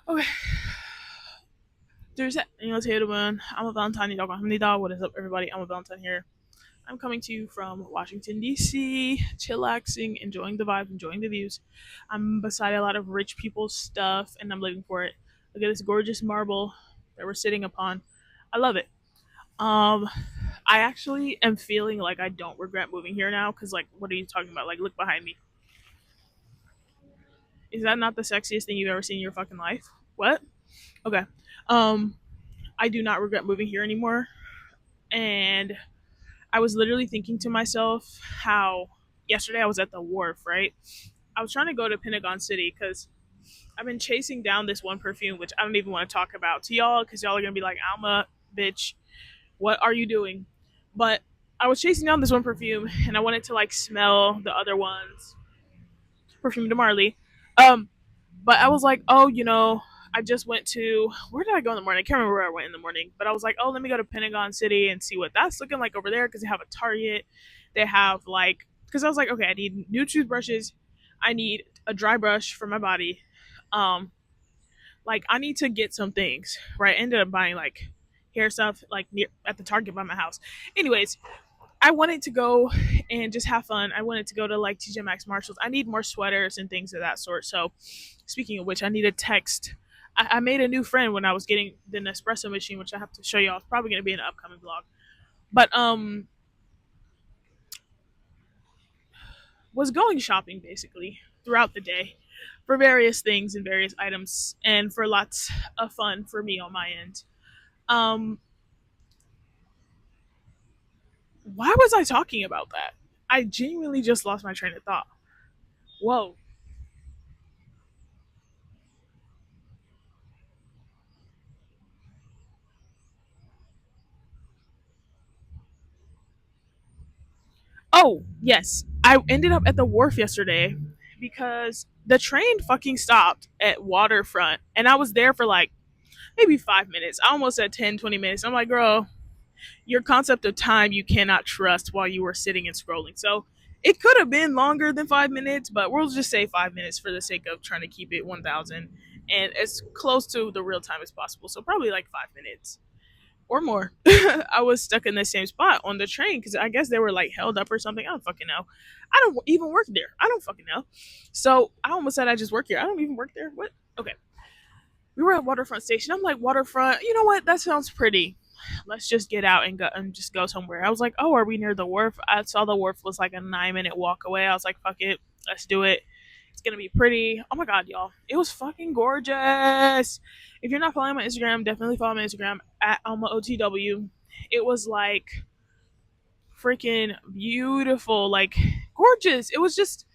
Okay. There's that. 안녕하세요, I'm a Valentine.com. 합니다. What is up, everybody? I'm a Valentine here. I'm coming to you from Washington, D.C., chillaxing, enjoying the vibe, enjoying the views. I'm beside a lot of rich people's stuff, and I'm living for it. Look at this gorgeous marble that we're sitting upon. I love it. Um, I actually am feeling like I don't regret moving here now, because, like, what are you talking about? Like, look behind me. Is that not the sexiest thing you've ever seen in your fucking life? What? Okay. Um, I do not regret moving here anymore. And I was literally thinking to myself how yesterday I was at the wharf, right? I was trying to go to Pentagon City because I've been chasing down this one perfume, which I don't even want to talk about to y'all because y'all are going to be like, Alma, bitch, what are you doing? But I was chasing down this one perfume and I wanted to like smell the other ones, perfume de Marley. Um, but I was like, oh, I just went to where did I go in the morning? I can't remember where I went in the morning, but I was like, oh, let me go to Pentagon City and see what that's looking like over there because they have a Target. They have like because I was like, okay, I need new toothbrushes, I need a dry brush for my body, um, like I need to get some things. Right, I ended up buying like hair stuff like near at the Target by my house. Anyways, I wanted to go and just have fun. I wanted to go to like TJ Maxx, Marshalls. I need more sweaters and things of that sort. So, speaking of which, I need a text. I made a new friend when I was getting the Nespresso machine, which I have to show y'all. It's probably going to be in an upcoming vlog. But was going shopping basically throughout the day for various things and various items, and for lots of fun for me on my end. Um, why was I talking about that? I genuinely just lost my train of thought. Whoa. Oh, yes. I ended up at the wharf yesterday because the train fucking stopped at Waterfront and I was there for like maybe 5 minutes. I almost said 10, 20 minutes. I'm like, girl, your concept of time you cannot trust while you were sitting and scrolling. So it could have been longer than 5 minutes, but we'll just say 5 minutes for the sake of trying to keep it 1,000 and as close to the real time as possible. So probably like 5 minutes or more. I was stuck in the same spot on the train because I guess they were like held up or something. I don't fucking know. I don't even work there. I don't fucking know. So I almost said I just work here. I don't even work there. What? Okay. We were at Waterfront Station. I'm like, Waterfront, you know what? That sounds pretty. Let's just get out and go and just go somewhere. I was like, oh, are we near the wharf? I saw the wharf was like a 9 minute walk away. I was like, fuck it. Let's do it. It's gonna be pretty. Oh my god, y'all. It was fucking gorgeous. If you're not following my Instagram, definitely follow my Instagram at AlmaOTW. It was like freaking beautiful, like gorgeous. It was just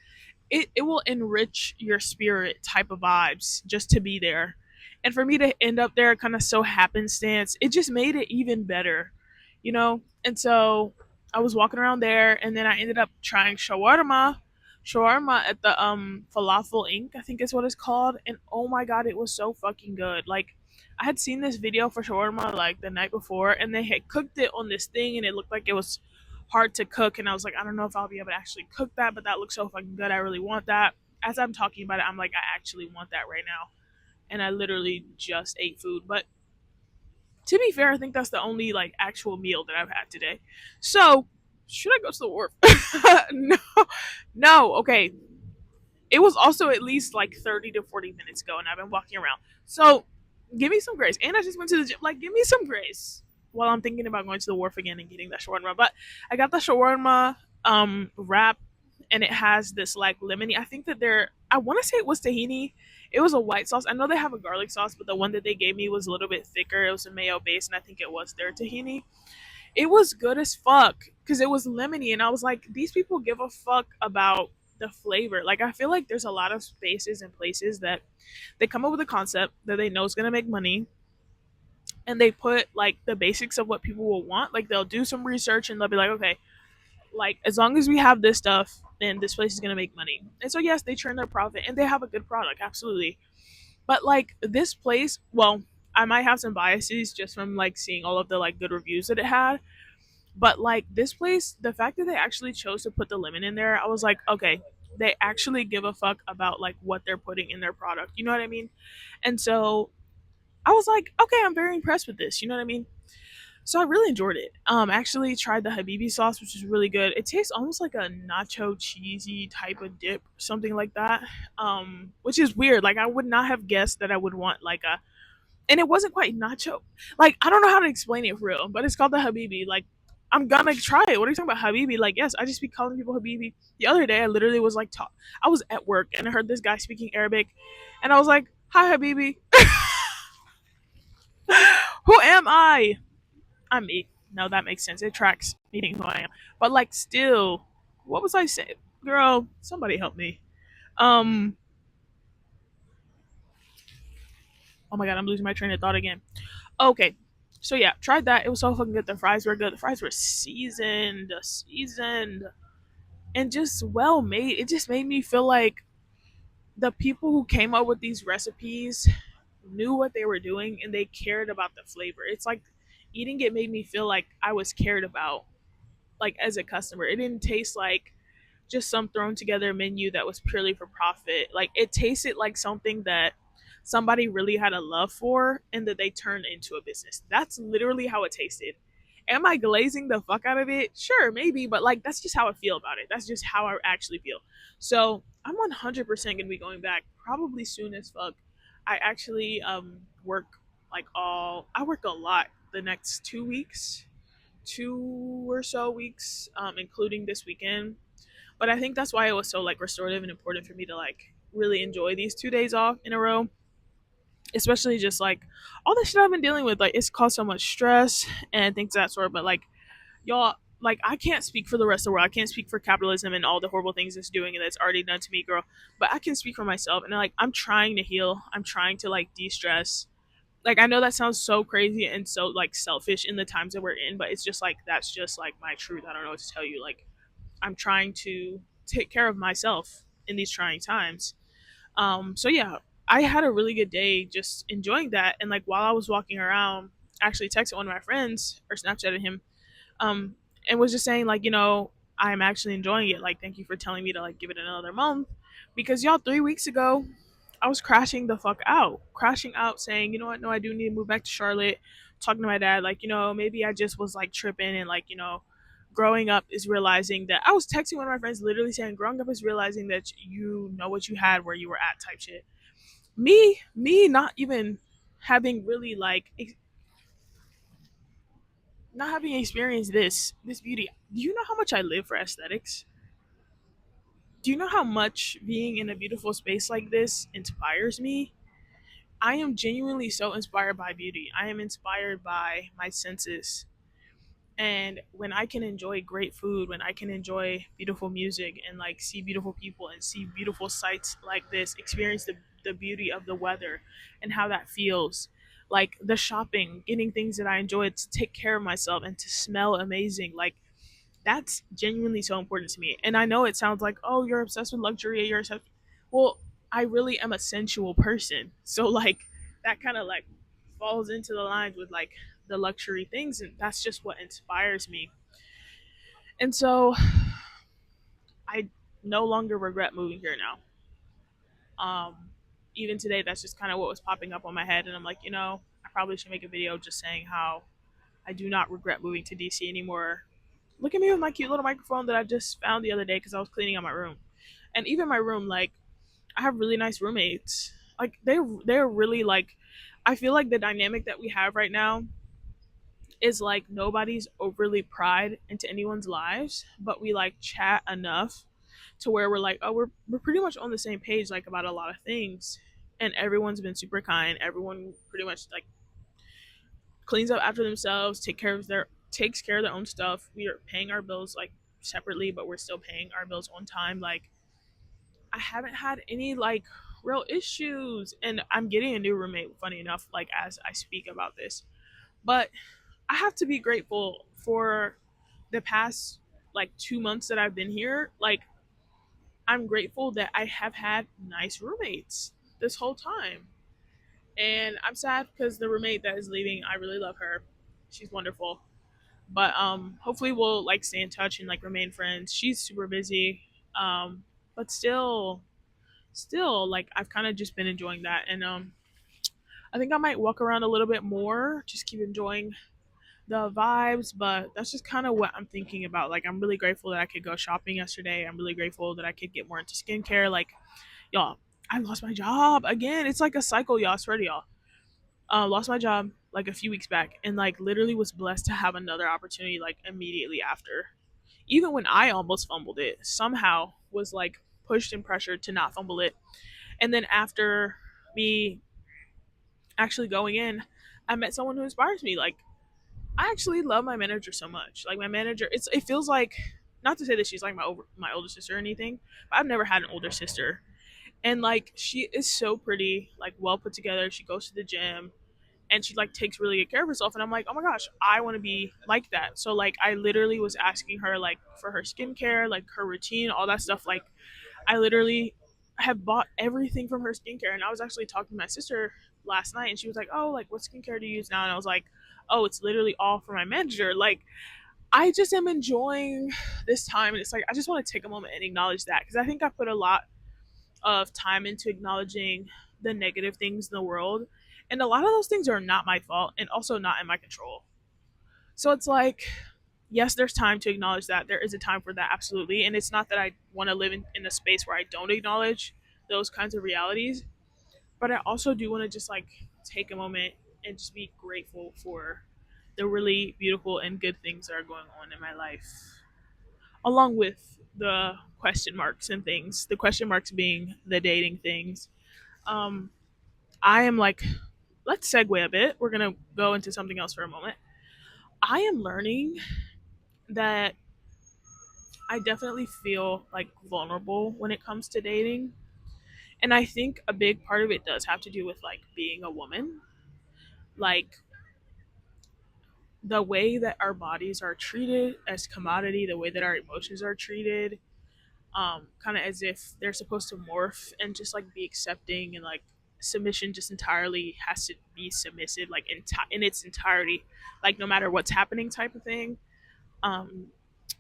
it will enrich your spirit type of vibes just to be there. And for me to end up there kind of so happenstance, it just made it even better, you know? And so I was walking around there and then I ended up trying shawarma at the Falafel Inc. I think is what it's called. And oh my god, it was so fucking good. Like I had seen this video for shawarma like the night before and they had cooked it on this thing and it looked like it was hard to cook and I was like, I don't know if I'll be able to actually cook that, but that looks so fucking good. I really want that. As I'm talking about it, I'm like, I actually want that right now. And I literally just ate food. But to be fair, I think that's the only like actual meal that I've had today. So should I go to the wharf? No, no. Okay, it was also at least like 30 to 40 minutes ago, and I've been walking around. So give me some grace. And I just went to the gym. Like, give me some grace while I'm thinking about going to the wharf again and getting that shawarma. But I got the shawarma wrap, and it has this like lemony. I think that they're. I want to say it was tahini. It was a white sauce. I know they have a garlic sauce, but the one that they gave me was a little bit thicker. It was a mayo base, and I think it was their tahini. It was good as fuck because it was lemony, and I was like, these people give a fuck about the flavor. Like, I feel like there's a lot of spaces and places that they come up with a concept that they know is gonna make money, and they put like the basics of what people will want. Like, they'll do some research and they'll be like, okay, like as long as we have this stuff, then this place is gonna make money. And so yes, they turn their profit and they have a good product, absolutely. But like this place, well, I might have some biases just from like seeing all of the like good reviews that it had, but like this place, the fact that they actually chose to put the lemon in there, I was like, okay, they actually give a fuck about like what they're putting in their product. You know what I mean? And so I was like, okay, I'm very impressed with this. You know what I mean? So I really enjoyed it. Actually tried the Habibi sauce, which is really good. It tastes almost like a nacho cheesy type of dip, something like that. Which is weird. Like I would not have guessed that I would want like a, and it wasn't quite nacho. Like I don't know how to explain it for real, but it's called the Habibi. Like I'm gonna try it. What are you talking about, Habibi? Like yes, I just be calling people Habibi. The other day, I literally was like, I was at work and I heard this guy speaking Arabic, and I was like, "Hi, Habibi." Who am I? I'm me. No, that makes sense. It tracks me being who I am. But like, still, what was I saying, girl? Somebody help me. Um. Oh my god, I'm losing my train of thought again. Okay. So yeah, tried that. It was so fucking good. The fries were good. The fries were seasoned, and just well made. It just made me feel like the people who came up with these recipes knew what they were doing and they cared about the flavor. It's like eating it made me feel like I was cared about, like as a customer. It didn't taste like just some thrown together menu that was purely for profit. Like it tasted like something that somebody really had a love for and that they turned into a business. That's literally how it tasted. Am I glazing the fuck out of it? Sure, maybe, but like that's just how I feel about it. That's just how I actually feel. So I'm 100% gonna be going back probably soon as fuck. I actually work like all I work a lot the next 2 weeks, 2 or so weeks, including this weekend. But I think that's why it was so like restorative and important for me to like really enjoy these 2 days off in a row, especially just like all the shit I've been dealing with. Like it's caused so much stress and things of that sort. But like y'all, like I can't speak for the rest of the world. I can't speak for capitalism and all the horrible things it's doing and that's already done to me, girl. But I can speak for myself, and like I'm trying to heal. I'm trying to like de-stress. Like I know that sounds so crazy and so like selfish in the times that we're in, but it's just like that's just like my truth. I don't know what to tell you. Like I'm trying to take care of myself in these trying times. So yeah, I had a really good day just enjoying that. And like while I was walking around, I actually texted one of my friends or Snapchatted him, um, and was just saying like, I'm actually enjoying it. Like, thank you for telling me to like give it another month, because y'all 3 weeks ago I was crashing the fuck out, crashing out, saying, you know what, no, I do need to move back to Charlotte. Talking to my dad, like, maybe I just was like tripping, and like, growing up is realizing that I was texting one of my friends, literally saying, growing up is realizing that you know what you had where you were at, type shit. Me, not even having really like not having experienced this beauty. Do you know how much I live for aesthetics? Do you know how much being in a beautiful space like this inspires me? I am genuinely so inspired by beauty. I am inspired by my senses. And when I can enjoy great food, when I can enjoy beautiful music and like see beautiful people and see beautiful sights like this, experience the beauty of the weather and how that feels, like the shopping, getting things that I enjoy, to take care of myself and to smell amazing, like that's genuinely so important to me. And I know it sounds like, oh, you're obsessed with luxury, you're obsessed. Well, I really am a sensual person. So like that kind of like falls into the lines with like the luxury things, and that's just what inspires me. And so I no longer regret moving here now. Um Even today that's just kind of what was popping up on my head, and I'm like, I probably should make a video just saying how I do not regret moving to DC anymore. Look at me with my cute little microphone that I just found the other day because I was cleaning out my room. And even my room, like I have really nice roommates. Like they're really like, I feel like the dynamic that we have right now is like nobody's overly pried into anyone's lives, but we like chat enough to where we're like, oh, we're pretty much on the same page like about a lot of things. And everyone's been super kind. Everyone pretty much like cleans up after themselves, takes care of their own stuff. We are paying our bills like separately, but we're still paying our bills on time. Like I haven't had any like real issues, and I'm getting a new roommate, funny enough, like as I speak about this. But I have to be grateful for the past like 2 months that I've been here. Like I'm grateful that I have had nice roommates this whole time. And I'm sad because the roommate that is leaving, I really love her. She's wonderful. But hopefully we'll like stay in touch and like remain friends. She's super busy. Um but still like I've kind of just been enjoying that. And I think I might walk around a little bit more, just keep enjoying the vibes, but that's just kind of what I'm thinking about. Like, I'm really grateful that I could go shopping yesterday. I'm really grateful that I could get more into skincare. Like, y'all, I lost my job again. It's like a cycle, y'all. I swear to y'all. Lost my job like a few weeks back, and like literally was blessed to have another opportunity like immediately after. Even when I almost fumbled it, somehow was like pushed and pressured to not fumble it. And then after me actually going in, I met someone who inspires me. Like, I actually love my manager so much. Like, my manager, it feels like, not to say that she's like my older sister or anything, but I've never had an older sister. And like, she is so pretty, like well put together. She goes to the gym and she like takes really good care of herself. And I'm like, oh my gosh, I want to be like that. So like, I literally was asking her like for her skincare, like her routine, all that stuff. Like, I literally have bought everything from her skincare. And I was actually talking to my sister last night, and she was like, oh, like what skincare do you use now? And I was like, oh, it's literally all for my manager. Like, I just am enjoying this time, and it's like I just want to take a moment and acknowledge that, because I think I put a lot of time into acknowledging the negative things in the world, and a lot of those things are not my fault and also not in my control. So it's like, yes, there's time to acknowledge that. There is a time for that, absolutely. And it's not that I want to live in a space where I don't acknowledge those kinds of realities, but I also do want to just like take a moment and just be grateful for the really beautiful and good things that are going on in my life, along with the question marks and things. The question marks being the dating things. Um, I am like, let's segue a bit. We're gonna go into something else for a moment. I am learning that I definitely feel like vulnerable when it comes to dating. And I think a big part of it does have to do with like being a woman. Like, the way that our bodies are treated as commodity, the way that our emotions are treated, kind of as if they're supposed to morph and just like be accepting, and like submission just entirely has to be submissive, like in its entirety, like no matter what's happening, type of thing. Um,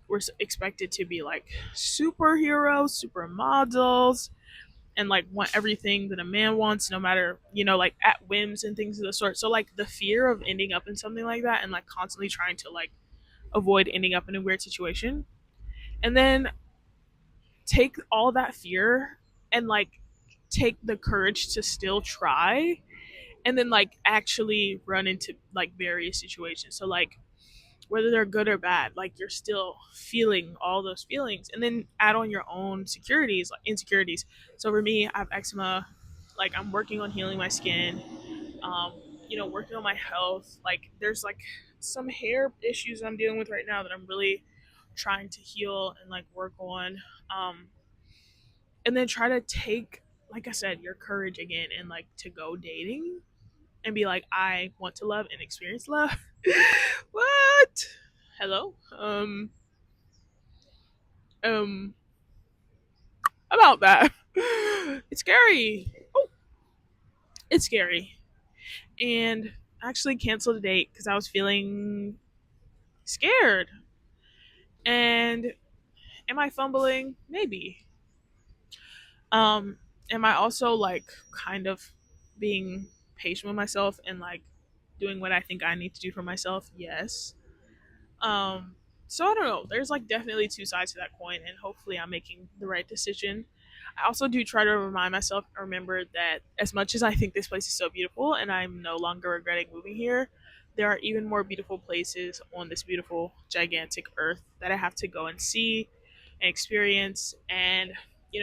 we're expected to be like superheroes, supermodels, and like want everything that a man wants, no matter, like at whims and things of the sort. So like the fear of ending up in something like that, and like constantly trying to like avoid ending up in a weird situation, and then take all that fear and like take the courage to still try, and then like actually run into like various situations. So like, whether they're good or bad, like you're still feeling all those feelings, and then add on your own securities, like insecurities. So for me, I have eczema. Like, I'm working on healing my skin, um, working on my health. Like, there's like some hair issues I'm dealing with right now that I'm really trying to heal and like work on. Um, and then try to take, like I said, your courage again, and like to go dating and be like, I want to love and experience love. What? Hello? Um about that. It's scary. Oh, it's scary. And I actually canceled a date because I was feeling scared. And am I fumbling? Maybe. Um, am I also like kind of being patient with myself and like doing what I think I need to do for myself? Yes. Um, so I don't know. There's like definitely two sides to that coin, and hopefully I'm making the right decision. I also do try to remind myself and remember that as much as I think this place is so beautiful and I'm no longer regretting moving here, there are even more beautiful places on this beautiful, gigantic earth that I have to go and see and experience. And,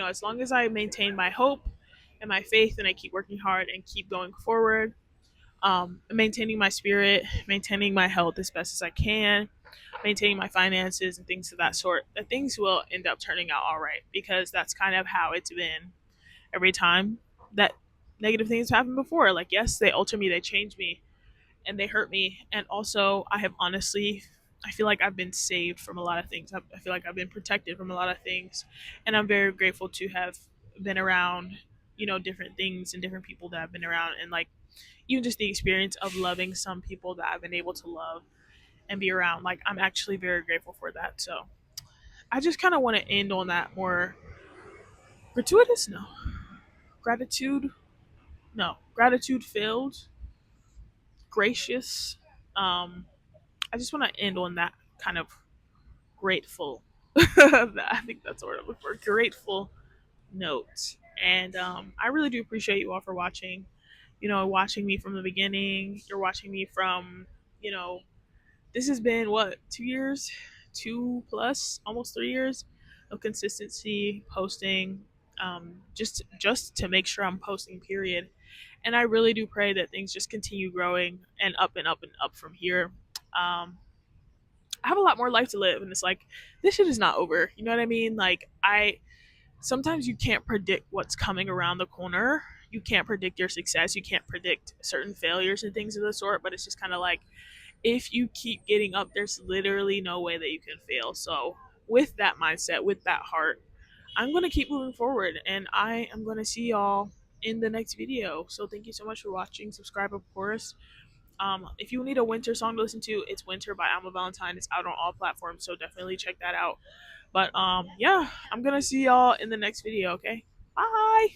as long as I maintain my hope and my faith and I keep working hard and keep going forward, maintaining my spirit, maintaining my health as best as I can, maintaining my finances and things of that sort, that things will end up turning out all right, because that's kind of how it's been every time that negative things happen before. Like, yes, they alter me, they change me, and they hurt me. And also, I feel like I've been saved from a lot of things. I feel like I've been protected from a lot of things. And I'm very grateful to have been around, different things and different people that I've been around. And like, even just the experience of loving some people that I've been able to love and be around. Like, I'm actually very grateful for that. So I just kind of want to end on that more Gratuitous? No. Gratitude? No. Gratitude filled, gracious. I just want to end on that kind of grateful. I think that's what I'm looking for. Grateful note. And I really do appreciate you all for watching. Watching me from the beginning. You're watching me from, you know, this has been what, 2 years, 2 plus, almost 3 years of consistency posting. Just to make sure I'm posting. Period. And I really do pray that things just continue growing and up and up and up from here. I have a lot more life to live, and it's like this shit is not over. You know what I mean? Like I sometimes you can't predict what's coming around the corner. You can't predict your success. You can't predict certain failures and things of the sort. But it's just kind of like if you keep getting up, there's literally no way that you can fail. So with that mindset, with that heart, I'm gonna keep moving forward, and I am gonna see y'all in the next video. So thank you so much for watching. Subscribe, of course. If you need a winter song to listen to, it's Winter by Alma Valentine. It's out on all platforms, so definitely check that out. But yeah, I'm gonna see y'all in the next video, okay? Bye.